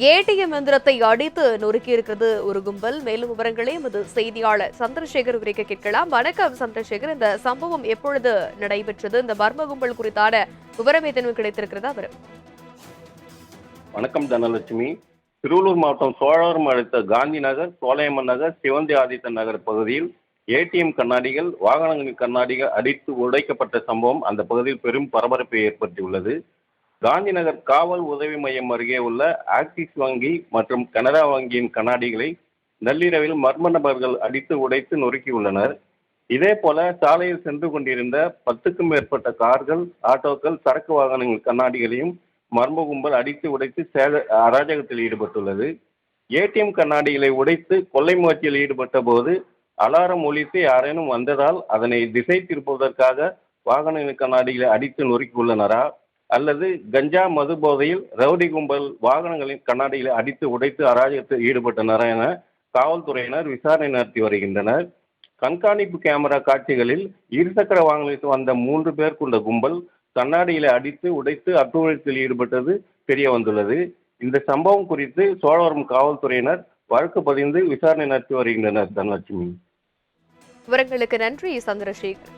ATM எந்திரத்தை அடித்து நொறுக்கியிருக்கிறது ஒரு கும்பல். மேலும் விவரங்களை எமது செய்தியாளர் சந்திரசேகர் விவரிக்க கேட்கலாம். வணக்கம் சந்திரசேகர், இந்த சம்பவம் எப்பொழுது நடைபெற்றது? இந்த மர்ம கும்பல் குறித்தான விவரம் ஏதேனும் கிடைத்திருக்கிறதா? வணக்கம் தனலட்சுமி. திருவள்ளூர் மாவட்டம் சோழவரம் அடுத்த காந்தி நகர், சோலையம்மன் நகர், சிவந்தி ஆதித்தன் நகர் பகுதியில் ஏடிஎம் கண்ணாடிகள், வாகனங்களின் கண்ணாடிகள் அடித்து உடைக்கப்பட்ட சம்பவம் அந்த பகுதியில் பெரும் பரபரப்பை ஏற்படுத்தியுள்ளது. காந்தி நகர் காவல் உதவி மையம் அருகே உள்ள ஆக்சிஸ் வங்கி மற்றும் கனரா வங்கியின் கண்ணாடிகளை நள்ளிரவில் மர்ம நபர்கள் அடித்து உடைத்து நொறுக்கியுள்ளனர். இதே போல சாலையில் சென்று கொண்டிருந்த 10க்கும் மேற்பட்ட கார்கள், ஆட்டோக்கள், சரக்கு வாகனங்கள் கண்ணாடிகளையும் மர்ம கும்பல் அடித்து உடைத்து அராஜகத்தில் ஈடுபட்டுள்ளது. ஏடிஎம் கண்ணாடிகளை உடைத்து கொள்ளை முயற்சியில் ஈடுபட்ட போது அலாரம் ஒலித்து யாரேனும் வந்ததால் அதனை திசை திருப்புவதற்காக வாகனங்களின் கண்ணாடிகளை அடித்து நொறுக்கியுள்ளனரா, அல்லது கஞ்சா மது போதையில் ரவுடி கும்பல் வாகனங்களின் கண்ணாடிகளை அடித்து உடைத்து அராஜகத்தில் ஈடுபட்டனர் என காவல்துறையினர் விசாரணை நடத்தி வருகின்றனர். கண்காணிப்பு கேமரா காட்சிகளில் இருசக்கர வாகனத்தில் வந்த 3 பேர் கொண்ட கும்பல் கண்ணாடிகளை அடித்து உடைத்து அத்துழத்தில் ஈடுபட்டது தெரிய வந்துள்ளது. இந்த சம்பவம் குறித்து சோழவரம் காவல்துறையினர் வழக்கு பதிந்து விசாரணை நடத்தி வருகின்றனர். தனலட்சுமி, விவரங்களுக்கு நன்றி சந்திரசேகர்.